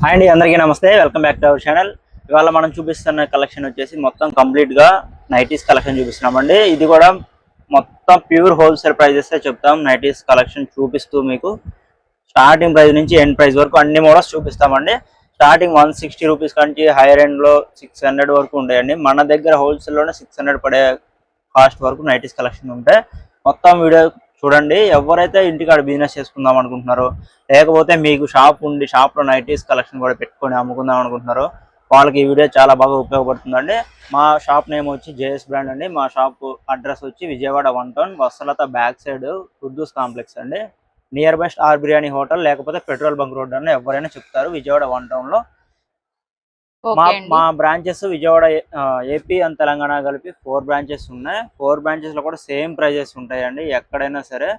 Hi అండి, అందరికీ నమస్తే. Welcome back to our channel. ఇవాళ మనం చూపిస్తున్న కలెక్షన్ వచ్చేసి మొత్తం కంప్లీట్ గా నైటీస్ కలెక్షన్ చూపిస్తున్నామండి. ఇది కూడా మొత్తం ప్యూర్ హోల్సేల్ ప్రైజెస్ చెప్తాం. నైటీస్ కలెక్షన్ చూపిస్తూ మీకు స్టార్టింగ్ ప్రైస్ నుంచి ఎండ్ ప్రైస్ వరకు అన్ని మోడల్స్ చూపిస్తామండి. స్టార్టింగ్ 160 రూపీస్ కంటే హైయర్ ఎండ్ లో 600 వరకు ఉంటాయండి. మన దగ్గర హోల్సేల్ లోనే 600 పడే కాస్ట్ వరకు నైటీస్ కలెక్షన్ ఉంటాయి. మొత్తం వీడియో చూడండి. ఎవరైతే ఇంటికాడ బిజినెస్ చేసుకుందాం అనుకుంటున్నారో, లేకపోతే మీకు షాప్ ఉండి షాప్ లో నైటీస్ కలెక్షన్ కూడా పెట్టుకొని అమ్ముకుందాం అనుకుంటున్నారో వాళ్ళకి ఈ వీడియో చాలా బాగా ఉపయోగపడుతుందండి. మా షాప్ నేమ్ వచ్చి జేఎస్ బ్రాండ్ అండి. మా షాప్ అడ్రస్ వచ్చి విజయవాడ 1 టౌన్ వత్సలత బ్యాక్ సైడ్ ఉర్దూస్ కాంప్లెక్స్ అండి. Near by star biryani hotel లేకపోతే పెట్రోల్ బంక్ రోడ్ అని ఎవరైనా చెప్తారు. విజయవాడ 1 టౌన్ లో మా branches Vijayawada AP and Telangana కలిపి 4 బ్రాంచెస్ ఉన్నాయి. 4 బ్రాంచెస్ లో కూడా సేమ్ ప్రైజెస్ ఉంటాయండి. ఎక్కడైనా సరే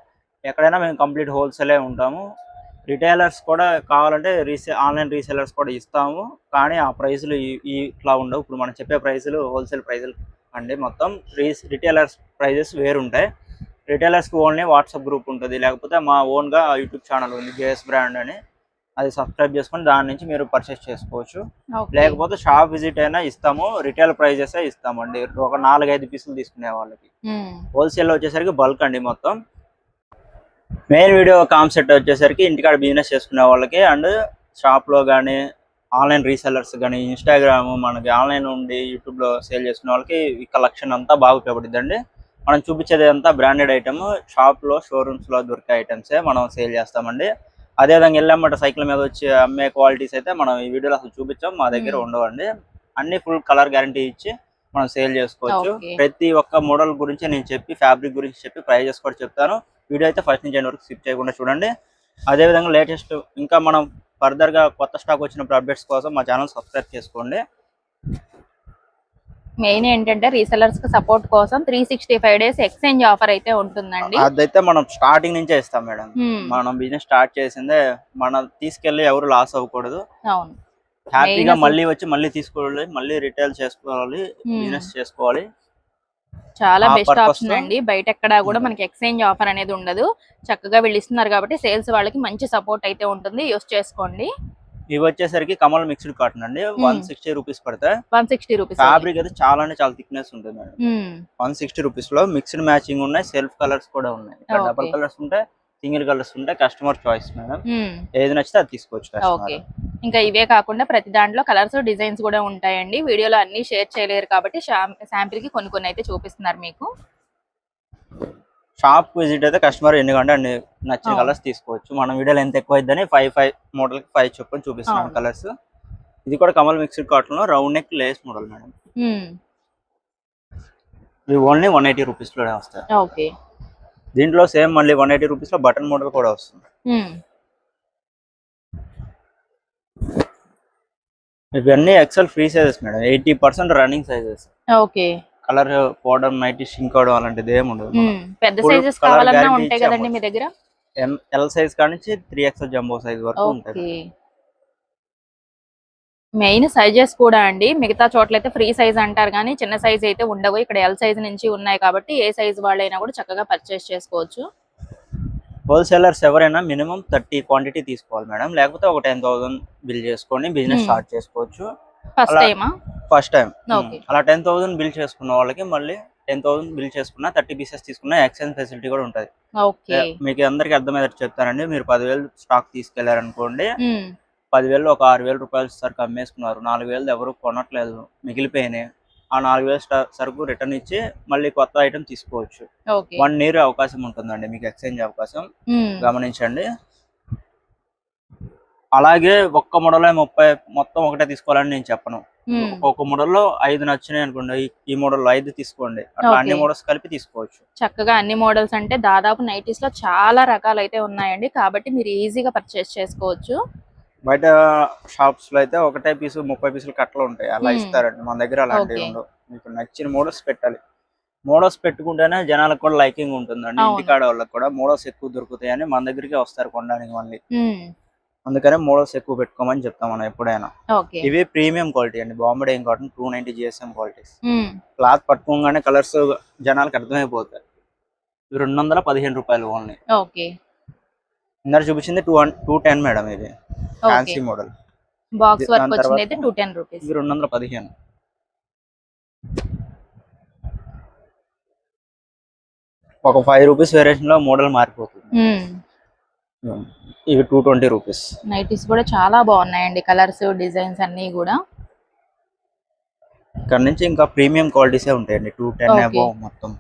ఎక్కడైనా మేము కంప్లీట్ హోల్సేలే ఉంటాము. రిటైలర్స్ కూడా కావాలంటే ఆన్లైన్ రీసెలర్స్ కూడా ఇస్తాము. కానీ ఆ ప్రైసులు ఇట్లా ఉండవు. ఇప్పుడు మనం చెప్పే ప్రైసులు హోల్సేల్ ప్రైసులు అండి. మొత్తం రిటైలర్స్ ప్రైజెస్ వేరుంటాయి. రిటైలర్స్కి ఓన్లీ వాట్సాప్ గ్రూప్ ఉంటుంది, లేకపోతే మా ఓన్గా యూట్యూబ్ ఛానల్ ఉంది జేఎస్ బ్రాండ్ అని. అది సబ్స్క్రైబ్ చేసుకొని దాని నుంచి మీరు పర్చేస్ చేసుకోవచ్చు. లేకపోతే షాప్ విజిట్ అయినా ఇస్తాము. రిటైల్ ప్రైజెస్ ఇస్తామండి ఒక 4-5 పీసులు తీసుకునే వాళ్ళకి. హోల్సేల్ వచ్చేసరికి బల్క్ అండి. మొత్తం మెయిన్ వీడియో కాన్సెప్ట్ వచ్చేసరికి ఇంటికాడ బిజినెస్ చేసుకునే వాళ్ళకి అండ్ షాప్ లో కానీ ఆన్లైన్ రీసెల్లర్స్ కానీ ఇన్స్టాగ్రామ్ మనకి ఆన్లైన్ ఉండి యూట్యూబ్ లో సేల్ చేసుకునే వాళ్ళకి ఈ కలెక్షన్ అంతా బాగా ఉపయోగపడుతుందండి. మనం చూపించేది అంతా బ్రాండెడ్ ఐటమ్, షాప్ లో షోరూమ్స్ లో దొరికే ఐటమ్సే మనం సేల్ చేస్తామండి. అదేవిధంగా వెళ్ళామంటే సైకిల్ మీద వచ్చి అమ్మే క్వాలిటీస్ అయితే మనం ఈ వీడియోలో అసలు చూపించాం. మా దగ్గర ఉండవండి. అన్ని ఫుల్ కలర్ గ్యారంటీ ఇచ్చి మనం సేల్ చేసుకోవచ్చు. ప్రతి ఒక్క మోడల్ గురించి నేను చెప్పి ఫ్యాబ్రిక్ గురించి చెప్పి ప్రైజెస్ కూడా చెప్తాను. వీడియో అయితే ఫస్ట్ నుంచి ఎండ్ వరకు స్కిప్ చేయకుండా చూడండి. అదేవిధంగా లేటెస్ట్ ఇంకా మనం ఫర్దర్గా కొత్త స్టాక్ వచ్చినప్పుడు అప్డేట్స్ కోసం మా ఛానల్ సబ్స్క్రైబ్ చేసుకోండి. మెయిన్ ఏంటంటే రీసెలర్స్ కి సపోర్ట్ కోసం 365 డేస్ ఎక్స్చేంజ్ ఆఫర్ అయితే ఉంటుందండి. అదైతే మనం స్టార్టింగ్ నుంచే ఇస్తాం మేడం. మనం బిజినెస్ స్టార్ట్ చేసిందే మనం తీసుకెళ్లి ఎవరు లాస్ అవ్వకూడదు. అవును, హ్యాపీగా మళ్ళీ వచ్చి మళ్ళీ తీసుకోవాలి, మళ్ళీ రిటైల్ చేసుకోవాలి, బిజినెస్ చేసుకోవాలి. చాలా బెస్ట్ ఆప్షన్ అండి. బయట ఎక్కడా కూడా మనకి ఎక్స్చేంజ్ ఆఫర్ అనేది ఉండదు. చక్కగా వీళ్ళు ఇస్తున్నారు కాబట్టి సేల్స్ వాళ్ళకి మంచి సపోర్ట్ అయితే ఉంటుంది. యూస్ చేసుకోండి. ఇవి వచ్చేసరికి కమల్ మిక్స్డ్ కాటన్ అండి. 160 రూపీస్ పడతాయి. 160 రూపీస్. ఫ్యాబ్రిక్ అయితే చాలా అంటే చాలా థిక్నెస్ ఉంటుంది మేడం. 160 రూపీస్ లో మిక్స్డ్ మ్యాచింగ్ ఉన్నాయి. సెల్ఫ్ కలర్స్ కూడా ఉన్నాయి. డబుల్ కలర్స్ ఉంటాయి, సింగిల్ కలర్స్ ఉంటాయి. Customer choice madam. ఏది నచ్చితే అది తీసుకోవచ్చు. ఇంకా ఇవే కాకుండా ప్రతి దాంట్లో కలర్స్ డిజైన్స్ కూడా ఉంటాయండి. వీడియోలో అన్ని షేర్ చేయలేరు కాబట్టి శాంపిల్ కి కొన్ని అయితే చూపిస్తున్నారు మీకు. షాప్ విజిట్ అయితే కస్టమర్ ఎన్ని కంటే అన్ని నచ్చిన కలర్స్ తీసుకోవచ్చు. మన వీడియోలో ఎంత ఎక్కువ అయిద్దని 5 మోడల్ 5 చొప్పున చూపిస్తున్నాం కలర్స్. ఇది కూడా కమల్ మిక్స్డ్ కాటన్ లో round neck Lay's model madam. ఇవి ఓన్లీ 180 రూపీస్ లోనే వస్తాయి. దీంట్లో సేమ్ మళ్ళీ 180 రూపీస్ లో బటన్ మోడల్ కూడా వస్తుంది. ఇవన్నీ XL free sizes madam. 80% running sizes. Colour పౌడర్ నైటీ షింక్ అవడం అలాంటిది ఏమి ఉండదు. పెద్ద సైజెస్ కావాలన్నా ఉంటాయి కదండి మీ దగ్గర. ఎల్ సైజ్ కానించి 3XL జంబో సైజ్ వరకు ఉంటాయి. మెయిన్ సైజెస్ కూడా అండి. మిగతా చోట్ల అయితే ఫ్రీ సైజ్ అంటారు కానీ చిన్న సైజ్ అయితే ఉండవు. ఇక్కడ ఎల్ సైజ్ నుంచి ఉన్నాయి కాబట్టి ఏ సైజ్ వాళ్ళైనా కూడా చక్కగా పర్చేస్ చేసుకోవచ్చు. హోల్సేలర్స్ ఎవరైనా మినిమం 30 క్వాంటిటీ తీసుకోవాలి మేడం. లేకపోతే ఒక 10,000 బిల్ చేసుకొని బిజినెస్ స్టార్ట్ చేసుకోవచ్చు. ఫస్ట్ టైం అలా 10,000 బిల్ చేసుకున్న వాళ్ళకి మళ్ళీ 10,000 బిల్ చేసుకున్నా 30 పీసెస్ తీసుకున్నా ఎక్స్చేంజ్ ఫెసిలిటీ కూడా ఉంటుంది. మీకు అందరికి అర్థమయ్యేటట్టు చెప్తానండి. మీరు 10,000 స్టాక్ తీసుకెళ్లారనుకోండి, 10,000 ఒక 6,000 రూపాయలు సరుకు అమ్మేసుకున్నారు. 4,000 ఎవరు కొనట్లేదు, మిగిలిపోయినాయి. ఆ 4,000 సరుకు రిటర్న్ ఇచ్చి మళ్ళీ కొత్త ఐటమ్ తీసుకోవచ్చు. 1 year అవకాశం ఉంటుందండి మీకు ఎక్స్చేంజ్ అవకాశం. గమనించండి. అలాగే ఒక్క మోడల్ 30 మొత్తం ఒకటే తీసుకోవాలని నేను చెప్పను. ఒక మోడల్లో 5 నచ్చినాయి అనుకోండి, ఈ మోడల్ 5 తీసుకోండి. అట్లా అన్ని మోడల్స్ కలిపి తీసుకోవచ్చు. చక్కగా అన్ని మోడల్స్ అంటే దాదాపు నైటీస్ లో చాలా రకాలు అయితే ఉన్నాయండి. కాబట్టి మీరు ఈజీగా పర్చేస్ చేసుకోవచ్చు. బయట షాప్స్ లో అయితే ఒకటే పీసు 30 పీసులు కట్టలు ఉంటాయి, అలా ఇస్తారండి. మన దగ్గర అలాంటివి ఉండవు. మీకు నచ్చిన మోడల్స్ పెట్టాలి. మోడల్స్ పెట్టుకుంటేనే జనాలకు కూడా లైకింగ్ ఉంటుందండి. ఇంటికాడ వాళ్ళకి కూడా మోడల్స్ ఎక్కువ దొరుకుతాయని మన దగ్గరికి వస్తారు కొనడానికి మళ్ళీ. అందుకనే మోడల్స్ ఎక్కువ పెట్టుకోమని చెప్తాం మనం ఎప్పుడైనా. ఇవి ప్రీమియం క్వాలిటీ అండి. Bombay dyeing cotton 290 GSM qualities. Cloth పట్టుకోగానే కలర్స్ జనాలకు అర్థమైపోతాయి. 215 రూపాయలు ఓన్లీ. ఇందాక చూపించింది 210 మేడం. ఇది ఫ్యాన్సీ మోడల్. బాక్స్ వర్క్ దాని వచ్చింది అయితే తర్వాత 210 రూపీస్. ఇవి 215. ఒక 5 రూపీస్ వేరియేషన్ లో మోడల్ మారిపోతుంది. ఇవి 220 రూపీస్. నైటీస్ కూడా చాలా బాగున్నాయండి, కలర్స్ డిజైన్స్ అన్ని కూడా. ఇక్కడ నుంచి ఇంకా ప్రీమియం క్వాలిటీసే ఉంటాయండి, 210 అబౌవ్ మొత్తం.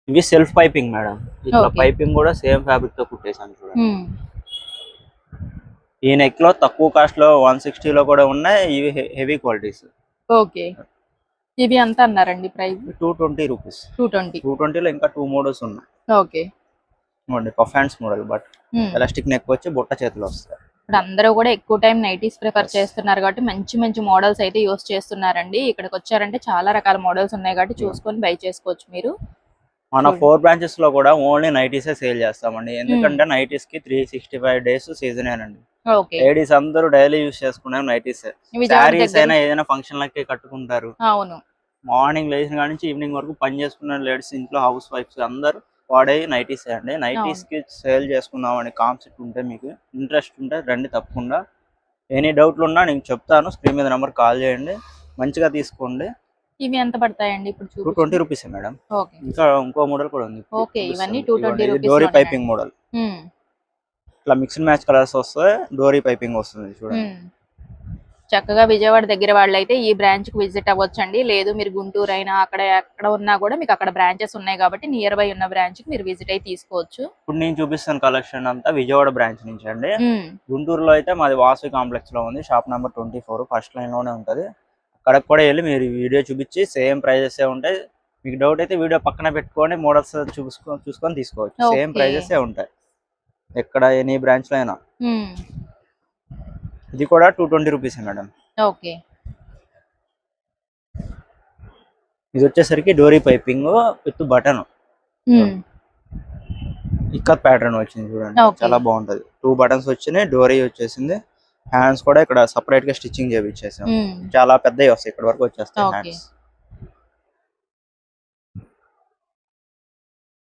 ఇవి సెల్ఫ్ పైపింగ్ మేడం, ఇట్లా పైపింగ్ కూడా సేమ్ ఫ్యాబ్రిక్ తో కుట్టేసాను చూడండి. ఈ నెక్ లో తక్కువ కాస్ట్ లో 160 లో కూడా ఉన్నాయి, ఇవి హెవీ క్వాలిటీస్. ఓకే, ఇవి ఎంత అన్నారండి ప్రైస్? 220 రూపీస్. 220 లో ఇంకా 2 మోడల్స్ ఉన్నాయి. Okay, puff hands model, but elastic neck వచ్చి బుట్ట చేతులు వస్తాయి. ఇప్పుడు అందరూ కూడా ఎక్కువ టైం నైటీస్ ప్రిఫర్ చేస్తున్నారు కాబట్టి మంచి మంచి మోడల్స్ అయితే యూస్ చేస్తున్నారండి. ఇక్కడికి వచ్చారంటే చాలా రకాల మోడల్స్ ఉన్నాయి కాబట్టి చూసుకొని బై చేసుకోవచ్చు మీరు. మన 4 బ్రాంచెస్ లో కూడా ఓన్లీ నైటీసే సేల్ చేస్తామండి, ఎందుకంటే నైటీస్ కి 365 డేస్ సీజనేనండి. లేడీస్ అందరూ డైలీ యూస్ చేసుకునే నైటీస్. శారీస్ అయినా ఏదైనా ఫంక్షన్ లకి కట్టుకుంటారు. అవును, మార్నింగ్ లేచిన కాడి నుంచి ఈవినింగ్ వరకు పని చేసుకున్న లేడీస్, ఇంట్లో హౌస్ వైఫ్స్ అందరూ వాడే నైటీస్ అండి. నైటీస్ కి సేల్ చేసుకుందాం అనే కాన్సెప్ట్ ఉంటే, మీకు ఇంట్రెస్ట్ ఉంటే రండి తప్పకుండా. ఎనీ డౌట్లు ఉన్నా నేను చెప్తాను, స్క్రీన్ మీద నెంబర్ కాల్ చేయండి, మంచిగా తీసుకోండి. ఇవి ఎంత పడతాయండి? ఇప్పుడు 220 రూపీస్ మేడం. ఇంకా ఇంకో మోడల్ కూడా ఉంది. ఓకే, ఇవన్నీ 220 రూపీస్. డోరీ పైపింగ్ మోడల్, ఇట్లా మిక్స్డ్ మ్యాచ్ కలర్స్ వస్తాయి, డోరీ పైపింగ్ వస్తుంది చూడండి. చక్కగా విజయవాడ దగ్గర వాళ్ళైతే ఈ బ్రాంచ్ కి విజిట్ అవ్వచ్చండి. లేదు మీరు గుంటూరు అయినా అక్కడ ఎక్కడ ఉన్నా కూడా మీకు అక్కడ బ్రాంచెస్ ఉన్నాయి కాబట్టి నియర్ బై ఉన్న బ్రాంచ్ కి మీరు విజిట్ అయి తీసుకోవచ్చు. ఇప్పుడు నేను చూపిస్తాను కలెక్షన్ అంతా విజయవాడ బ్రాంచ్ నుంచి అండి. గుంటూరులో అయితే మాది వాసు కాంప్లెక్స్ లో ఉంది, షాప్ నెంబర్ 24 ఫస్ట్ లైన్ లోనే ఉంటది. అక్కడికి కూడా వెళ్ళి మీరు వీడియో చూపించి సేమ్ ప్రైజెస్ ఉంటాయి. మీకు డౌట్ అయితే వీడియో పక్కన పెట్టుకొని మోడల్స్ చూసుకొని తీసుకోవచ్చు. సేమ్ ప్రైజెస్ ఉంటాయి ఎక్కడ ఎనీ బ్రాంచ్ లో అయినా. ఇది కూడా 220 రూపీస్ మేడం. ఓకే, ఇది వచ్చేసరికి డోరీ piping with button, ikat pattern వచ్చింది చూడండి, చాలా బాగుంటది. 2 బటన్స్ వచ్చినాయి, డోరీ వచ్చేసింది. హ్యాండ్స్ కూడా ఇక్కడ సపరేట్ గా స్టిచ్చింగ్ చేయించేసాం, చాలా పెద్దవి వస్తాయి, ఇక్కడ వరకు వచ్చేస్తాయి హ్యాండ్స్.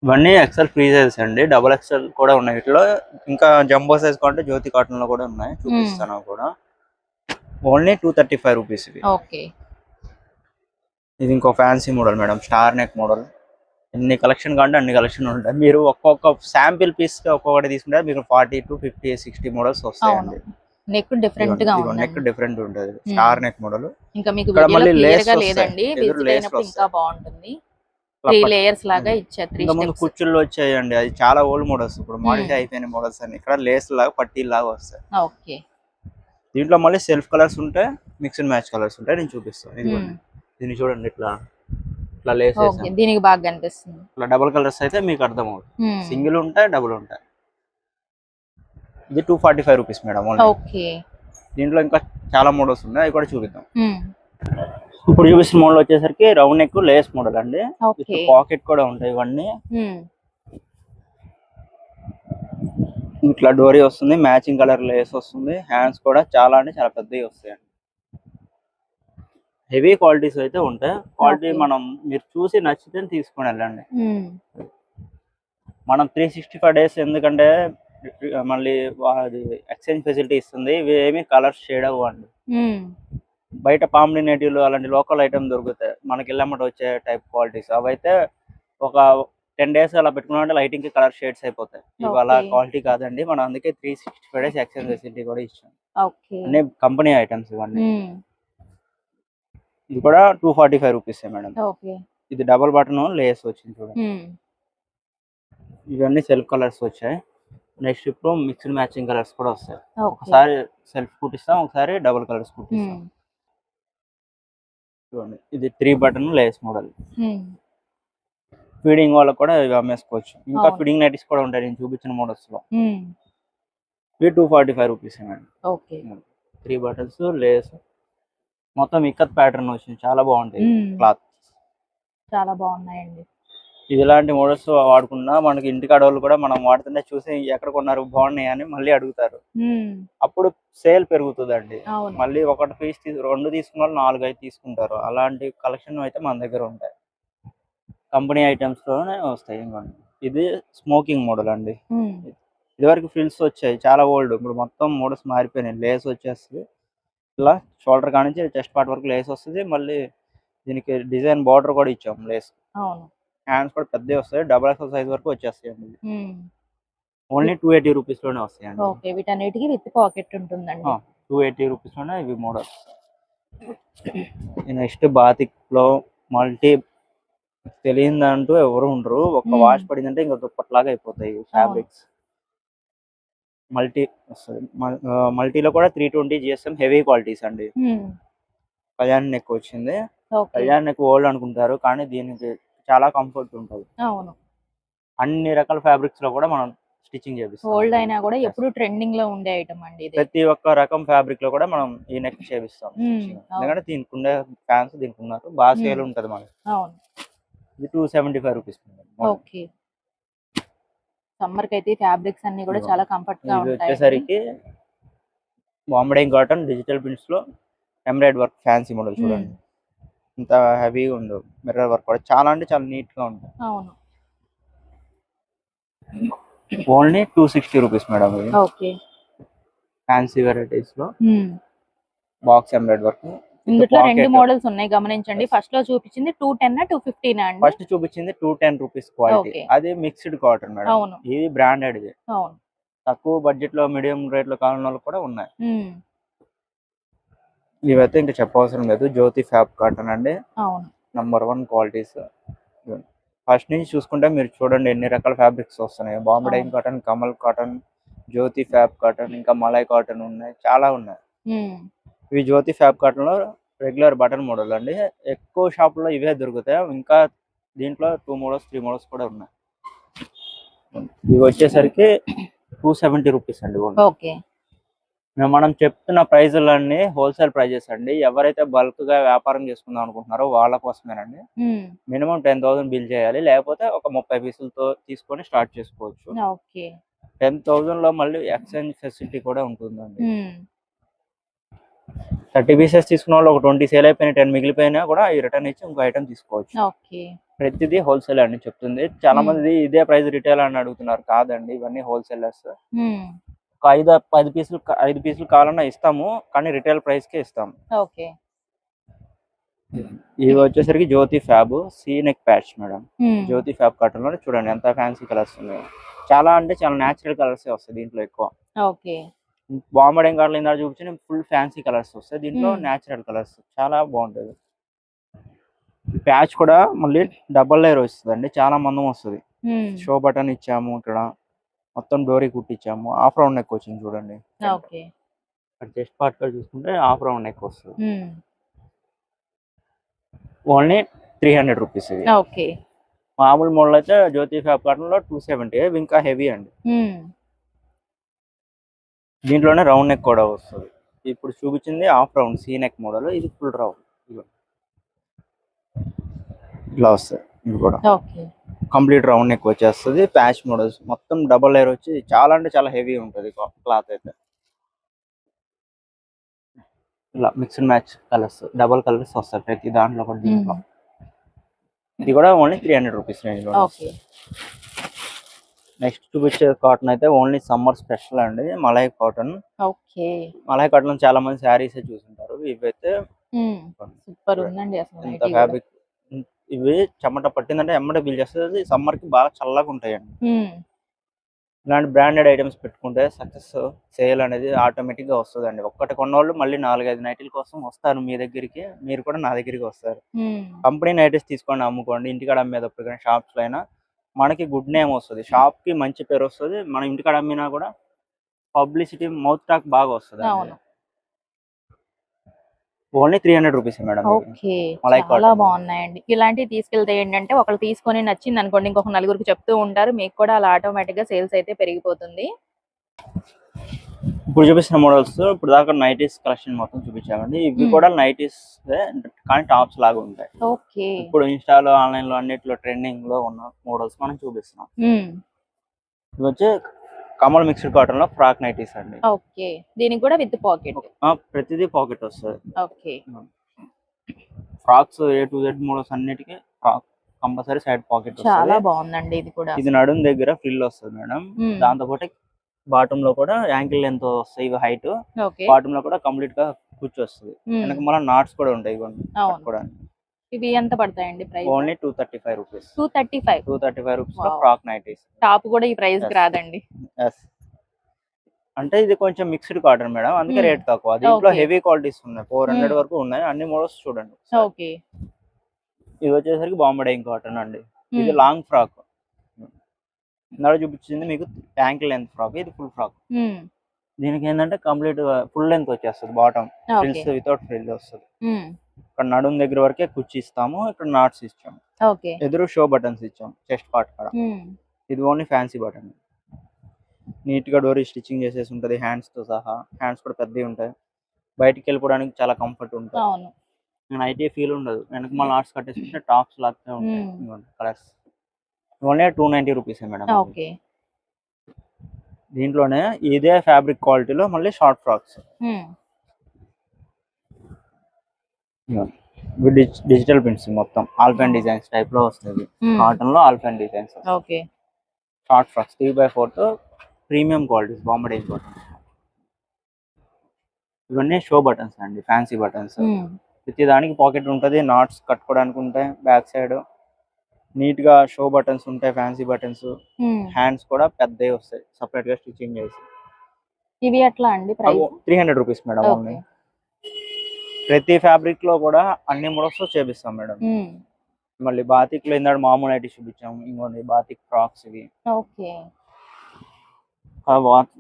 ఇవన్నీ ఎక్సెల్ ఫ్రీ సైజ్ అండి, డబుల్ ఎక్సెల్ కూడా ఉన్నాయి వీటిలో. ఇంకా జంబో సైజ్ కావాలంటే జ్యోతి కాటన్ లో కూడా ఉన్నాయి, చూపిస్తాను కూడా. Only 235 rupees. ఇది ఇంకో fancy model madam, star neck model. ఎన్ని కలెక్షన్ కావాలంటే అన్ని కలెక్షన్ ఉంటాయి. మీరు ఒక్కొక్క శాంపిల్ పీస్ ఒక్కొక్కటి తీసుకుంటే మీకు 40 to 50 60 మోడల్స్ వస్తాయండి. నెక్ డిఫరెంట్ గా ఉంది, నెక్ డిఫరెంట్ ఉంటది, స్టార్ నెక్ మోడల్. ఇంకా మీకు వీడియోలో క్లియర్ గా లేదండి, విజిట్ అయినప్పుడు ఇంకా బాగుంటుంది. 3 లేయర్స్ లాగా ఇచ్చారు, 3 స్టెప్స్. కుచ్చుల్లో వచ్చాయండి, అది చాలా ఓల్డ్ మోడల్స్, ఇప్పుడు మాడిఫై అయిపోయిన మోడల్స్ అన్ని. ఇక్కడ లేస్ లాగా పట్టీలు లాగా వస్తాయి. ఓకే, దీంట్లో మళ్ళీ సెల్ఫ్ కలర్స్ ఉంటాయి, మిక్స్డ్ మ్యాచ్ కలర్స్ ఉంటాయి. నేను చూపిస్తాను, దీన్ని చూడండి, ఇట్లా ఇట్లా లేస్ దీనికి బాగా కనిపిస్తుంది. ఇట్లా డబుల్ కలర్స్ అయితే మీకు అర్థం అవుతుంది, సింగిల్ ఉంటాయి, డబుల్ ఉంటాయి. ఇది 245 రూపీస్ మేడం. ఓకే, దీంట్లో ఇంకా చాలా మోడల్స్ ఉన్నాయి, అవి కూడా చూపిద్దాం. ఇప్పుడు చూపిస్తున్న మోడల్ వచ్చేసరికి రౌండ్ నెక్ లేస్ మోడల్ అండి, పాకెట్ కూడా ఉంటాయి. ఇవన్నీ ఇట్లా డోరీ వస్తుంది, మ్యాచింగ్ కలర్ లేస్ వస్తుంది. హ్యాండ్స్ కూడా చాలా అంటే చాలా పెద్దవి వస్తాయండి, హెవీ క్వాలిటీస్ అయితే ఉంటాయి. క్వాలిటీ మనం మీరు చూసి నచ్చితే తీసుకొని వెళ్ళండి. మనం 365 డేస్, ఎందుకంటే మళ్ళీ ఎక్స్చేంజ్ ఫెసిలిటీ ఇస్తుంది. ఇవి ఏమి కలర్స్ షేడ్ అవ్వండి. బయట పాంబినేటివ్లు అలాంటి లోకల్ ఐటమ్ దొరుకుతాయి, మనకి వెళ్ళమ్మట వచ్చే టైప్ క్వాలిటీస్. అవైతే ఒక 10 డేస్ అలా పెట్టుకున్నామంటే లైటింగ్ కి కలర్ షేడ్స్ అయిపోతాయి. ఇవి అలా క్వాలిటీ కాదండి, మనం అందుకే 365 డేస్ ఎక్స్చేంజ్ ఫెసిలిటీ కూడా ఇచ్చాం. అన్ని కంపెనీ ఐటమ్స్ ఇవన్నీ. ఇది కూడా 245 రూపీస్ మేడం. ఇది డబుల్ బటన్ లేస్ వచ్చింది చూడండి. ఇవన్నీ సెల్ఫ్ కలర్స్ వచ్చాయి. నెక్స్ట్ ఇప్పుడు మిక్స్డ్ మ్యాచింగ్ కలర్స్ కూడా వస్తాయి. ఒకసారి సెల్ఫ్ కుట్టిస్తాం, ఒకసారి డబుల్ కలర్స్ కుట్టిస్తాం. చూడండి, ఇది 3 బటన్ లేస్ మోడల్. ఫీడింగ్ వాళ్ళకి కూడా ఇవి అమ్మేసుకోవచ్చు. ఇంకా ఫీడింగ్ నైటీస్ కూడా ఉంటాయి నేను చూపించిన మోడల్స్ లో. ఇవి 245 రూపీస్ మేడం. 3 బటన్స్ లేస్, మొత్తం ఇక్కత్ ప్యాటర్న్ వచ్చింది, చాలా బాగుంటాయి. క్లాత్ చాలా బాగున్నాయండి. ఇది ఇలాంటి మోడల్స్ వాడుకున్నా మనకి ఇంటికాడ వాళ్ళు కూడా మనం వాడుతుంటే చూసి ఎక్కడ కొన్నారు బాగున్నాయి అని మళ్ళీ అడుగుతారు. అప్పుడు సేల్ పెరుగుతుందండి. మళ్ళీ ఒకటి పీస్ 2 తీసుకున్న వాళ్ళు 4-5 తీసుకుంటారు. అలాంటి కలెక్షన్ అయితే మన దగ్గర ఉంటాయి, కంపెనీ ఐటమ్స్ లోనే వస్తాయి. ఇది స్మోకింగ్ మోడల్ అండి, ఇదివరకు ఫ్రిల్స్ వచ్చాయి చాలా ఓల్డ్, ఇప్పుడు మొత్తం మోడల్స్ మారిపోయినాయి. లేస్ వచ్చేస్తుంది ఇలా షోల్డర్ కానించి చెస్ట్ పార్ట్ వరకు లేస్ వస్తుంది. మళ్ళీ దీనికి డిజైన్ బార్డర్ కూడా ఇచ్చాం లేస్. అవును. హ్యాండ్స్ కూడా పెద్దవి వస్తాయి, డబుల్ ఎక్స్ఎల్ సైజ్ వరకు వచ్చేస్తాయండి. హ్మ్. ఓన్లీ 280 రూపీస్ లోనే వస్తాయండి. ఓకే, వీటన్నిటికి విత్ పాకెట్ ఉంటుందండి. 280 రూపీస్ లోనే ఇవి మోడల్స్. నెక్స్ట్ బాతిక్ లో మల్టీ తెలియదంటూ ఎవరు ఉండరు. ఒక వాష్ పడిందంటే ఇంకా దుప్పట్లాగా అయిపోతాయి ఫ్యాబ్రిక్స్. మల్టీ వస్తుంది. మల్టీలో కూడా 320 GSM హెవీ క్వాలిటీస్ అండి. కళ్యాణ్ నెక్ వచ్చింది. కళ్యాణ్ నెక్ ఓల్డ్ అనుకుంటారు, కానీ దీనికి చాలా కంఫర్ట్ ఉంటుంది. అవును. అన్ని రకాల ఫ్యాబ్రిక్స్ లో కూడా మనం స్టిచ్చింగ్ చేపిస్తాం. ఓల్డ్ అయినా కూడా ఎప్పుడు ట్రెండింగ్ లో ఉండే ఐటమ్ అండి ఇది. ప్రతి ఒక్క రకం ఫ్యాబ్రిక్ లో కూడా మనం ఈ నెక్ చేపిస్తాం. ఎందుకంటే దీనికి ఉండే ఫ్యాన్స్ దీనికి ఉన్నారు, బాగా సేల్ ఉంటది మనకి. అవును. ఇది 275 రూపీస్. ఓకే, సమ్మర్ కి అయితే ఫ్యాబ్రిక్స్ అన్ని కూడా చాలా కంఫర్ట్ గా ఉంటాయి. వచ్చేసరికి బాంబే కాటన్ డిజిటల్ ప్రింట్స్ లో ఎంబ్రాయిడ్ వర్క్ ఫ్యాన్సీ మోడల్ చూడండి. ఇంత హెవీగా ఉండదు, మిర్రర్ వర్క్ కూడా చాలా అంటే చాలా నీట్ గా ఉంటుంది. అవును. Only 260 rupees madam. ఇది ఓకే, ఫ్యాన్సీ వెరైటీస్ లో బాక్స్ ఎంబ్రాయిడ్ వర్క్. ఇందులో రెండు మోడల్స్ ఉన్నాయి గమనించండి. ఫస్ట్ లో చూపించింది 210 215 అండి. ఫస్ట్ చూపించింది 210 రూపీస్ క్వాలిటీ, అది మిక్స్డ్ కాటన్ మేడం. ఇది బ్రాండెడ్. ఇది తక్కువ బడ్జెట్ లో మీడియం రేట్ లో కావాలన్న వాళ్ళు కూడా ఉన్నాయి. ఇవైతే ఇంకా చెప్పవసరం లేదు. జ్యోతి ఫ్యాబ్ కాటన్ అండి, నంబర్ 1 క్వాలిటీస్. ఫస్ట్ నుంచి చూసుకుంటే మీరు చూడండి ఎన్ని రకాల ఫ్యాబ్రిక్స్ వస్తున్నాయి. బాంబే కాటన్, కమల్ కాటన్, జ్యోతి ఫ్యాబ్ కాటన్, ఇంకా మలై కాటన్ ఉన్నాయి, చాలా ఉన్నాయి. ఇవి జ్యోతి ఫ్యాబ్ కాటన్ లో రెగ్యులర్ బటన్ మోడల్ అండి. ఎక్కువ షాప్ లో ఇవే దొరుకుతాయి. ఇంకా దీంట్లో 2 మోడల్స్ 3 మోడల్స్ కూడా ఉన్నాయి. ఇవి వచ్చేసరికి 270 రూపీస్ అండి. ఓకే, మనం చెప్తున్న ప్రైజులన్నీ హోల్సేల్ ప్రైజెస్ అండి. ఎవరైతే బల్క్ గా వ్యాపారం చేసుకుందాం అనుకుంటున్నారో వాళ్ళ కోసమేనండి. మినిమం 10,000 బిల్ చేయాలి, లేకపోతే ఒక 30 పీసులతో తీసుకొని స్టార్ట్ చేసుకోవచ్చు. 10,000 లో మళ్ళీ ఎక్స్చేంజ్ ఫెసిలిటీ కూడా ఉంటుందండి. 30 పీసెస్ తీసుకున్న వాళ్ళు ఒక 20 సేల్ అయిపోయినా 10 మిగిలిపోయినా కూడా ఈ రిటర్న్ ఇచ్చి ఇంకో ఐటమ్ తీసుకోవచ్చు. ప్రతిదీ హోల్సేల్ అని చెప్తుంది. చాలా మంది ఇదే ప్రైస్ రిటైల్ అని అడుగుతున్నారు. కాదండి, ఇవన్నీ హోల్సేలర్స్. ఒక 5 పీసులు కావాలన్నా ఇస్తాము, కానీ రిటైల్ ప్రైస్ కే ఇస్తాము. ఇవి వచ్చేసరికి Jyothi fab C neck patch madam. Jyothi fab cotton లో చూడండి ఎంత ఫ్యాన్సీ కలర్స్ ఉన్నాయి. చాలా అంటే చాలా న్యాచురల్ కలర్స్ వస్తాయి దీంట్లో ఎక్కువ. బాంబే కాటన్ ఇందా చూపించిన ఫుల్ ఫ్యాన్సీ కలర్స్ వస్తాయి, దీంట్లో న్యాచురల్ కలర్స్ చాలా బాగుంటది. ప్యాచ్ కూడా మళ్ళీ డబల్ లేయర్ వస్తుందండి, చాలా మందం వస్తుంది. షో బటన్ ఇచ్చాము, ఇక్కడ మొత్తం డోరీ కుట్టించాము. హాఫ్ రౌండ్ నెక్ వచ్చింది చూడండి. చెస్ట్ పార్ట్ కూడా చూసుకుంటే హాఫ్ రౌండ్ నెక్ వస్తుంది. Only 300 rupees. ఇది మామూలు మోడల్ అయితే జ్యోతి ఫ్యాబ్ కాటన్ లో 270. ఇంకా హెవీ అండి. దీంట్లోనే రౌండ్ నెక్ కూడా వస్తుంది. ఇప్పుడు చూపించింది half round C neck model, ఇది ఫుల్ రౌండ్ ఇలా వస్తుంది. ఇది కూడా కంప్లీట్ రౌండ్ నెక్ వచ్చేస్తుంది. ప్యాచ్ మోడల్స్ మొత్తం డబల్ లేయర్ వచ్చి చాలా అంటే చాలా హెవీ ఉంటుంది క్లాత్ అయితే. ఇలా mixed match colours, double colours వస్తాయి ప్రతి దాంట్లో కూడా. దీంట్లో ఇది కూడా ఓన్లీ 300 రూపీస్ రేంజ్ లో. నెక్స్ట్ చూపించే కాటన్ అయితే ఓన్లీ సమ్మర్ స్పెషల్ అండి, మలై కాటన్. మలై కాటన్ చాలా మంది శారీస్ చూసుంటారు. ఇవైతే ఫ్యాబ్రిక్, ఇవి చెమట పట్టిందంటే ఎమ్మటే బిల్ చేస్తుంది. సమ్మర్ కి బాగా చల్లగా ఉంటాయండి. ఇలాంటి బ్రాండెడ్ ఐటమ్స్ పెట్టుకుంటే సక్సెస్ సేల్ అనేది ఆటోమేటిక్ గా వస్తుందండి. ఒక్కటి కొన్నోళ్ళు మళ్ళీ 4-5 నైటీల కోసం వస్తారు మీ దగ్గరికి, మీరు కూడా నా దగ్గరికి వస్తారు. కంపెనీ నైటీస్ తీసుకోండి, అమ్ముకోండి. ఇంటికాడ అమ్మేటప్పుడు కానీ షాప్స్ లో అయినా మనకి గుడ్ నేమ్ వస్తుంది, షాప్ కి మంచి పేరు వస్తుంది. మనం ఇంటికాడ అమ్మినా కూడా పబ్లిసిటీ, మౌత్ టాక్ బాగా వస్తుంది. Only 300 rupees madam. చాలా బాగున్నాయండి. ఇలాంటివి తీసుకెళ్తే ఏంటంటే ఒకళ్ళు తీసుకొని నచ్చింది అనుకోండి, ఇంకొక నలుగురికి చెప్తూ ఉంటారు, మీకు కూడా అలా ఆటోమేటిక్ గా సేల్స్ అయితే పెరిగిపోతుంది. ఇప్పుడు చూపిస్తున్న మోడల్స్ ఇప్పుడు దాకా నైటీస్ కలెక్షన్ మొత్తం చూపించామండి. ఇవి కూడా నైటీస్ కానీ టాప్స్ లాగా ఉంటాయి. ఇప్పుడు ఇన్స్టాలో, ఆన్లైన్ లో అన్నిట్లో ట్రెండింగ్ లో ఉన్న మోడల్స్ మనం చూపిస్తున్నాం. ఇవి వచ్చి కమల్ మిక్స్డ్ కాటన్ లో ఫ్రాక్ నైటీస్ అండి. దీనికి కూడా విత్ పాకెట్, ప్రతిదీ పాకెట్ వస్తుంది. Frocks A to Z models అన్నిటికీ కంపల్సరీ సైడ్ పాకెట్. చాలా బాగుందండి. ఇది కూడా ఇది నడుం దగ్గర ఫ్రిల్ వస్తుంది మేడం. దాంతో పాటు బాటమ్ లో కూడా యాంకిల్ లెంత్ వస్తాయి ఇవి హైట్, ఓకే. బాటమ్ లో కూడా కంప్లీట్ గా కుచ్చు వస్తుంది. వెనక మళ్ళీ నాట్స్ కూడా ఉంటాయి ఇవన్నీ అవును. కట్టుకోవడానికి. ఇవి ఎంత పడతాయండి ప్రైస్? Only 235 rupees. 235. 235 రూపీస్ లో వావ్. Frock nighties. టాప్ కూడా ఈ ప్రైస్ కి Yes. రాదండి. ఎస్, అంటే ఇది కొంచెం మిక్స్డ్ కాటన్ మేడం, అందుకే రేట్ తక్కువ. దీంట్లో Okay. హెవీ క్వాలిటీస్ ఉన్నాయి, 400 వరకు ఉన్నాయి. అన్ని మోడల్స్ చూడండి. ఓకే. ఇది వచ్చేసరికి బాంబడైన్ కాటన్ అండి. ఇది లాంగ్ ఫ్రాక్. ఇందాక చూపించింది మీకు యాంకిల్ లెంత్ ఫ్రాక్, ఇది ఫుల్ ఫ్రాక్. దీనికి ఏంటంటే కంప్లీట్ ఫుల్ లెంత్ వచ్చేస్తుంది, బాటమ్ ఫ్రిల్స్ వితౌట్ ఫ్రిల్ వస్తుంది. ఇక్కడ నడుం దగ్గర వరకే కుచ్చి ఇస్తాము, ఇక్కడ నాట్స్ ఇచ్చాము. ఓకే. ఎదురు షో బటన్స్ ఇచ్చాము చెస్ట్ పార్ట్ కాడ. ఇది ఓన్లీ ఫ్యాన్సీ బటన్, నీట్ గా డోరీ స్టిచ్చింగ్ చేసేసి ఉంటది హ్యాండ్స్ తో సహా. హ్యాండ్స్ కూడా పెద్దవి ఉంటాయి, బయటికి వెళ్ళిపోవడానికి చాలా కంఫర్ట్ ఉంటుంది. అవును. నైటీ ఫీల్ ఉండదు, వెనక మళ్ళీ ఆర్ట్స్ కట్టేసుకుంటే టాప్స్ లాగా ఉంటాయి. Colours only 290 rupees madam. Okay. దీంట్లోనే ఇదే ఫ్యాబ్రిక్ క్వాలిటీలో మళ్ళీ షార్ట్ ఫ్రాక్స్, డిజిటల్ ప్రింట్స్ మొత్తం ఆల్ఫైన్ డిజైన్స్ టైప్ లో వస్తుంది. కాటన్ లో alpine designs. Okay. Short frocks 3x4 తో ప్రీమియం క్వాలిటీస్ బాంబడైన్ బటన్స్. ఇవన్నీ షో బటన్స్ అండి, ఫ్యాన్సీ బటన్స్. ప్రతి దానికి పాకెట్ ఉంటుంది, నాట్స్ కట్టుకోవడానికి ఉంటాయి. బ్యాక్ సైడ్ నీట్ గా షో బటన్స్ ఉంటాయి, ఫ్యాన్సీ బటన్స్. హ్యాండ్స్ కూడా పెద్దవి వస్తాయి, సపరేట్ గా స్టిచ్చింగ్ చేసి. ఇవి ఎట్లా అండి ప్రైస్? 300 rupees madam. ఓన్లీ ప్రతి ఫ్యాబ్రిక్ లో కూడా అన్ని మోడల్స్ చేపిస్తాం మేడం. మళ్ళీ బాతిక్ లో ఇందాక మామూలు నైటీ చూపించాము, ఇంకోటి బాతిక్ ఫ్రాక్స్ ఇవి. ఓకే.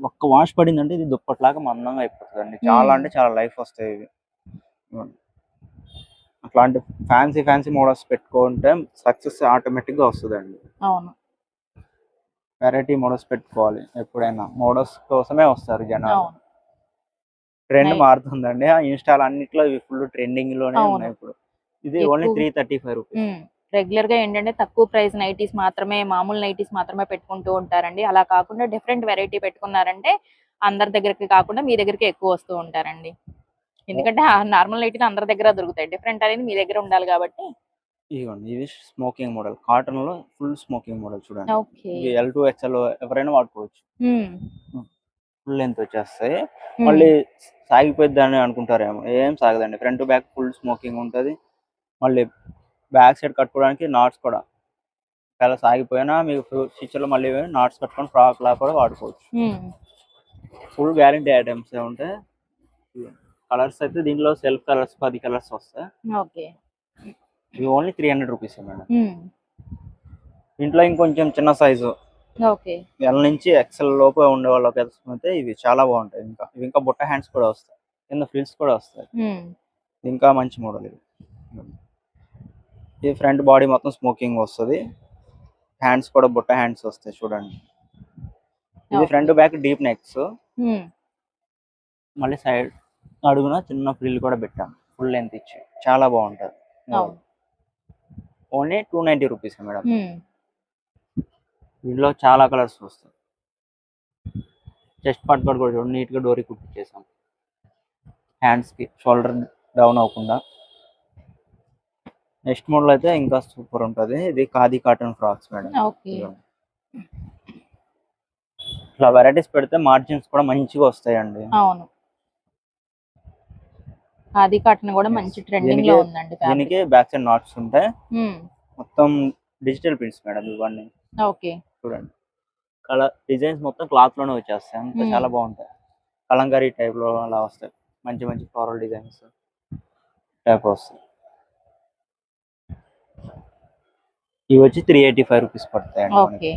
ఒక్క వాష్ పడిందంటే ఇది దుప్పట్లాగా మందంగా అయిపోతుంది అండి, చాలా అంటే చాలా లైఫ్ వస్తాయి ఇవి. అట్లాంటి ఫ్యాన్సీ మోడల్స్ పెట్టుకుంటే సక్సెస్ ఆటోమేటిక్ గా వస్తుందండి. అవును. వెరైటీ మోడల్స్ పెట్టుకోవాలి, ఎప్పుడైనా మోడల్స్ కోసమే వస్తారు జనాలు. ట్రెండ్ మారుతుందండి, ఇన్స్టాల్ అన్నిట్లో ఇవి ఫుల్ ట్రెండింగ్ లోనే ఉన్నాయి ఇప్పుడు. ఇది ఓన్లీ 335 రూపీస్. రెగ్యులర్ గా ఏంటంటే తక్కువ ప్రైస్ నైటీస్ మాత్రమే, మామూలు నైటీస్ మాత్రమే పెట్టుకుంటూ ఉంటారండి. అలా కాకుండా డిఫరెంట్ వెరైటీ పెట్టుకున్నారంటే అందరి దగ్గరికి కాకుండా మీ దగ్గరికి ఎక్కువ వస్తూ ఉంటారండి. ఎందుకంటే నార్మల్ నైటీ అందరి దగ్గర దొరుకుతాయి, డిఫరెంట్ అనేది మీ దగ్గర ఉండాలి కాబట్టి. ఇదిగోండి, ఇది స్మోకింగ్ మోడల్, కాటన్ లో ఫుల్ స్మోకింగ్ మోడల్ చూడండి. ఓకే. ఇది L2 XL ఎవరైనా వాడుకోవచ్చు. ఫుల్ లెంత్ వచ్చేస్తాయి. మళ్ళీ సాగిపోద్ది అని అనుకుంటారేమో, ఏం సాగదండి. ఫ్రంట్ బ్యాక్ ఫుల్ స్మోకింగ్ ఉంటది. మళ్ళీ బ్యాక్ సైడ్ కట్టుకోవడానికి నాట్స్ కూడా చాలా సాగిపోయినా మీకు స్టిచ్ లో మళ్ళీ నాట్స్ కట్టుకొని ఫ్రాక్ లా కూడా వాడుకోవచ్చు. ఫుల్ గ్యారంటీ ఐటమ్స్ ఉంటాయి. కలర్స్ అయితే దీంట్లో సెల్ఫ్ కలర్స్ 10 కలర్స్ వస్తాయి. ఓకే. ఇవి ఓన్లీ 300 రూపీస్ మేడం. దీంట్లో ఇంకొంచెం చిన్న సైజు, ఓకే, ఎల్ నుంచి ఎక్సెల్ లోపు ఉండే వాళ్ళకి అయితే ఇవి చాలా బాగుంటాయి. ఇవి ఇంకా బుట్ట హ్యాండ్స్ కూడా వస్తాయి, కింద ఫ్రిల్స్ కూడా వస్తాయి. ఇంకా మంచి మోడల్ ఇది. ఇది ఫ్రంట్ బాడీ మొత్తం స్మోకింగ్ వస్తుంది, హ్యాండ్స్ కూడా బుట్ట హ్యాండ్స్ వస్తాయి చూడండి. ఇది ఫ్రంట్ బ్యాక్ డీప్ నెక్స్, మళ్ళీ సైడ్ అడుగున చిన్న ఫ్రిల్ కూడా పెట్టాం, ఫుల్ లెంత్ ఇచ్చి చాలా బాగుంటది. Only 290 rupees madam. దీంట్లో చాలా కలర్స్ వస్తాయి. చెస్ట్ పార్ట్ కూడా చూడండి, నీట్ గా డోరీ కుట్టించేసాం, హ్యాండ్స్ కి షోల్డర్ డౌన్ అవ్వకుండా. నెక్స్ట్ మోడల్ అయితే ఇంకా సూపర్ ఉంటది, ఇది ఖాదీ కాటన్ ఫ్రాక్స్ మేడం. ఇట్లా వెరైటీస్ పెడితే మార్జిన్స్ కూడా మంచిగా వస్తాయండి. అవును, ఖాదీ కాటన్ కూడా మంచి ట్రెండింగ్ లో ఉందండి. దీనికి బ్యాక్ సైడ్ నాట్స్ ఉంటాయి, మొత్తం డిజిటల్ ప్రింట్స్ మేడం ఇవన్నీ. ఓకే, చూడండి కలర్ డిజైన్స్ మొత్తం క్లాత్ లోనే వచ్చేస్తాయి, అంతా చాలా బాగుంటాయి. కలంకారీ టైప్ లో అలా వస్తాయి, మంచి మంచి ఫ్లోరల్ డిజైన్స్ టైప్ వస్తాయి. ఇవి వచ్చి 385 రూపీస్ పడతాయండి.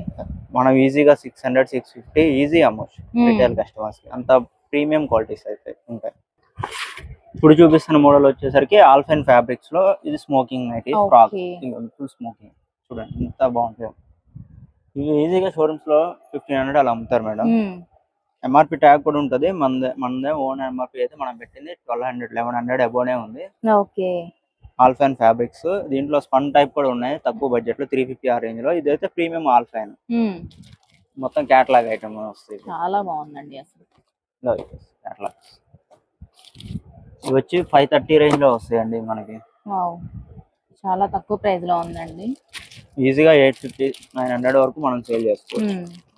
మనం ఈజీగా 600 650 ఈజీ అమ్మొచ్చు రిటైల్ కస్టమర్స్ కి, అంత ప్రీమియం క్వాలిటీస్ అయితే ఉంటాయి. ఇప్పుడు చూపిస్తున్న మోడల్ వచ్చేసరికి ఆల్ఫైన్ ఫ్యాబ్రిక్స్ లో ఇది smocking nightie frock, full smocking చూడండి ఎంత బాగుంటాయి. ఇవి ఈజీగా షోరూమ్స్ లో 1500 అలా అమ్ముతారు మేడం. ఎంఆర్పి ట్యాగ్ కూడా ఉంటది, మనదే ఓన్ ఎంఆర్పి అయితే మనం పెట్టింది 1200 1100 అబోనే ఉంది. ఆల్ఫైన్ ఫ్యాబ్రిక్స్, దీంట్లో స్పన్ టైప్ కూడా ఉన్నాయి తక్కువ బడ్జెట్ లో 350 ఆ రేంజ్ లో. ఇదైతే ప్రీమియం ఆల్ఫైన్, మొత్తం క్యాటలాగ్ ఐటమ్ వస్తాయి, చాలా బాగుందండి అసలు. ఇవి వచ్చి 530 రేంజ్ లో వస్తాయండి మనకి. చాలా తక్కువ ప్రైస్ లో ఉందండి, ఈజీగా 850 900 వరకు మనం సేల్ చేసుకోవచ్చు.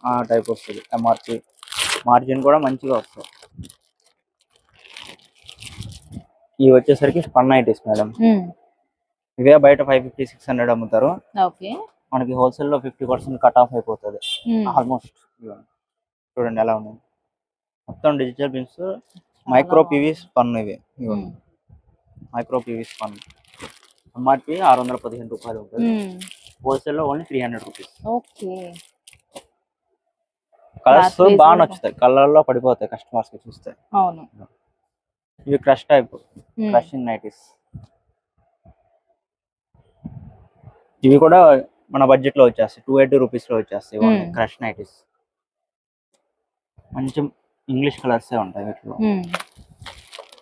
ఆ టైప్ వస్తుంది ఎంఆర్పి. మార్జిన్ కూడా మంచిగా వస్తుంది. ఇవి వచ్చేసరికి స్పన్ నైటీస్ మేడం. ఇవే బయట 550-600 అమ్ముతారు. ఓకే. మనకి హోల్సేల్ లో 50% కట్ ఆఫ్ అయిపోతుంది ఆల్మోస్ట్. చూడండి ఎలా ఉంది, మొత్తం digital prints, micro PV spun. ఇవి మైక్రో పీవీ స్పన్. ఎంఆర్పి 615 రూపాయలు ఉంటుంది, హోల్సేల్ లో ఓన్లీ 300 రూపీస్. ఓకే. కలర్స్ బాగా నచ్చుతాయి, కలర్ లో పడిపోతాయి కస్టమర్స్ కి చూస్తే. అవును. ఇవి క్రష్ టైప్, క్రషింగ్ నైటీస్. ఇవి కూడా మన బడ్జెట్ లో వచ్చేస్తాయి, 280 రూపీస్ లో వచ్చేస్తాయి ఓన్లీ క్రష్ నైటీస్. మంచి ఇంగ్లీష్ కలర్స్ ఉంటాయి వీటిలో.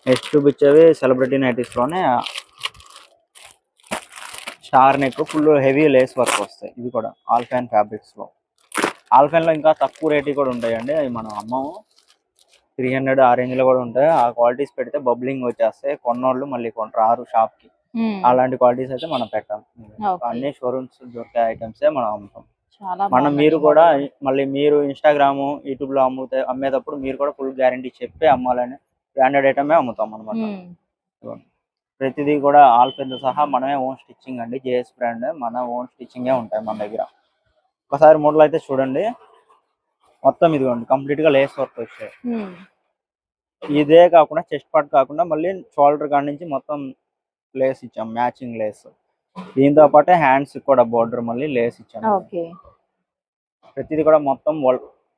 నెక్స్ట్ చూపించేవి సెలబ్రిటీ నైటీస్ లోనే star neck, full heavy lace work వస్తాయి. ఇవి కూడా ఆల్ఫైన్ ఫ్యాబ్రిక్స్ లో. ఆల్ఫైన్ లో ఇంకా తక్కువ రేట్ కూడా ఉంటాయండి, అవి మనం అమ్మము. 300 ఆ రేంజ్ లో కూడా ఉంటాయి. ఆ క్వాలిటీస్ పెడితే బబ్లింగ్ వచ్చేస్తాయి, కొన్నోళ్ళు మళ్ళీ రారు షాప్ కి. అలాంటి క్వాలిటీస్ అయితే మనం పెట్టాం. అన్ని షోరూమ్స్ దొరికే ఐటమ్స్ మనం అమ్ముతాం. మనం మీరు కూడా మళ్ళీ మీరు ఇన్స్టాగ్రామ్, యూట్యూబ్ లో అమ్మేటప్పుడు మీరు కూడా ఫుల్ గ్యారంటీ చెప్పి అమ్మాలని బ్రాండెడ్ ఐటమే అమ్ముతాం అనమాట. ప్రతిదీ కూడా ఆల్ఫైన్ తో సహా మనమే ఓన్ స్టిచ్చింగ్ అండి. జేఎస్ బ్రాండ్, మన ఓన్ స్టిచ్చింగే ఉంటాయి మన దగ్గర. ఒకసారి మోడల్ అయితే చూడండి, మొత్తం ఇదిగోండి కంప్లీట్ గా లేస్ వర్క్ వచ్చాయి. ఇదే కాకుండా చెస్ట్ పార్ట్ కాకుండా మళ్ళీ షోల్డర్ కాడ నుంచి మొత్తం లేస్ ఇచ్చాం, మ్యాచింగ్ లేస్. దీంతో పాటు హ్యాండ్స్ కూడా బోర్డర్ మళ్ళీ లేస్ ఇచ్చాం. ప్రతిదీ కూడా మొత్తం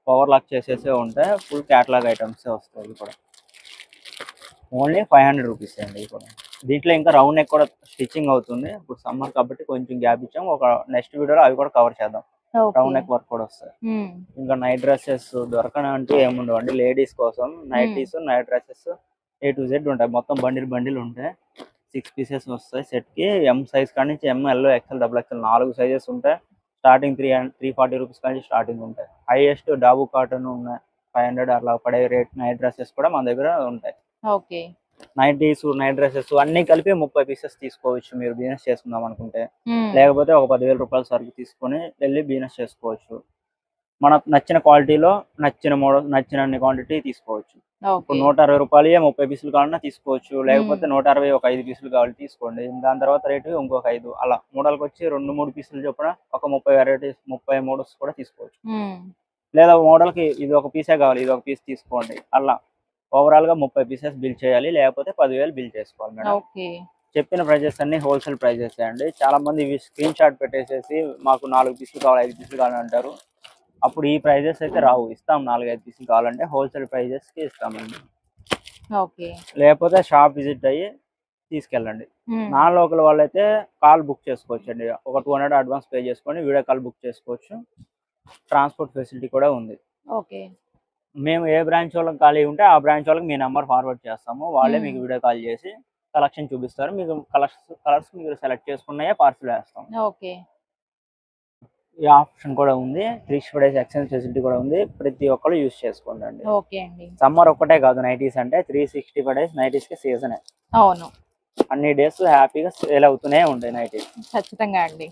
పవర్ లాక్ చేసేసే ఉంటాయి, ఫుల్ క్యాటలాగ్ ఐటమ్స్ వస్తాయి. ఇది కూడా ఓన్లీ 500 రూపీస్ అండి. ఇది కూడా దీంట్లో ఇంకా రౌండ్ నెక్ కూడా స్టిచ్చింగ్ అవుతుంది. ఇప్పుడు సమ్మర్ కాబట్టి కొంచెం గ్యాప్ ఇచ్చాం, ఒక నెక్స్ట్ వీడియోలో అవి కూడా కవర్ చేద్దాం. రౌండ్ నెక్ వర్క్ కూడా వస్తాయి. ఇంకా నైట్ డ్రెస్సెస్ దొరకనంటూ ఏముండవు అండి. లేడీస్ కోసం nighties, night dresses A to Z ఉంటాయి, మొత్తం బండిల్ ఉంటాయి. 6 పీసెస్ వస్తాయి సెట్ కి. ఎం సైజ్ కాడి నుంచి ML, XL, XXL 4 సైజెస్ ఉంటాయి. స్టార్టింగ్ 340 రూపీస్ కానీ స్టార్టింగ్ ఉంటాయి. హైయెస్ట్ డాబు కాటన్ ఉన్నాయి, 500 అలా పడే రేట్. నైట్ డ్రెస్సెస్ కూడా మన దగ్గర ఉంటాయి. నైటీస్, నైట్ డ్రెస్సెస్ అన్ని కలిపి 30 పీసెస్ తీసుకోవచ్చు మీరు బిజినెస్ చేసుకుందాం అనుకుంటే. లేకపోతే ఒక 10,000 రూపాయల సరుకు తీసుకొని వెళ్ళి బిజినెస్ చేసుకోవచ్చు. మనకు నచ్చిన క్వాలిటీలో, నచ్చిన మోడల్, నచ్చిన క్వాంటిటీ తీసుకోవచ్చు. ఇప్పుడు 160 రూపాయలు 30 పీసులు కావాలన్నా తీసుకోవచ్చు, లేకపోతే 160 ఒక 5 పీసులు కావాలి తీసుకోండి. దాని తర్వాత రేటు ఇంకొక 5, అలా మోడల్కి వచ్చి 2-3 పీసులు చొప్పున ఒక 30 వెరైటీస్, 30 మోడల్స్ కూడా తీసుకోవచ్చు. లేదా మోడల్కి ఇది ఒక పీసే కావాలి, ఇది ఒక పీస్ తీసుకోండి. అలా ఓవరాల్ గా 30 పీసెస్ బిల్ చేయాలి, లేకపోతే 10,000 బిల్ చేసుకోవాలి మేడం. చెప్పిన ప్రైజెస్ అన్ని హోల్సేల్ ప్రైజెస్ అండి. చాలా మంది ఇవి స్క్రీన్ షాట్ పెట్టేసేసి మాకు 4 పీసులు కావాలి, 5 పీసులు కావాలి అంటారు. అప్పుడు ఈ ప్రైజెస్ అయితే రావు. ఇస్తాం 4-5 పీసులు కావాలంటే హోల్సేల్ ప్రైజెస్ కి ఇస్తామండి. లేకపోతే షాప్ విజిట్ అయ్యి తీసుకెళ్ళండి. నాన్ లోకల్ వాళ్ళైతే కాల్ బుక్ చేసుకోవచ్చు అండి. ఒక 200 అడ్వాన్స్ పే చేసుకొని వీడియో కాల్ బుక్ చేసుకోవచ్చు. ట్రాన్స్పోర్ట్ ఫెసిలిటీ కూడా ఉంది. మేము ఏ బ్రాంచ్ వాళ్ళకి ఖాళీ ఉంటే ఆ బ్రాంచ్ వాళ్ళకి మీ నెంబర్ ఫార్వర్డ్ చేస్తాము. వాళ్ళే మీకు వీడియో కాల్ చేసి కలెక్షన్ చూపిస్తారు. మీకు కలర్స్ మీరు సెలెక్ట్ చేసుకున్నాయే పార్సిల్ వేస్తాం. ఈ ఆప్షన్ కూడా ఉంది. 365 days ఎక్స్చేంజ్ ఫెసిలిటీ కూడా ఉంది. ప్రతి ఒక్కరు యూజ్ చేసుకోండి అండి. సమ్మర్ ఒక్కటే కాదు నైటీస్ అంటే, 365 days నైటీస్ కి సీజనే. అవును, అన్ని డేస్ హ్యాపీగా సేల్ అవుతూనే ఉంటాయి నైటీస్. ఖచ్చితంగా అండి.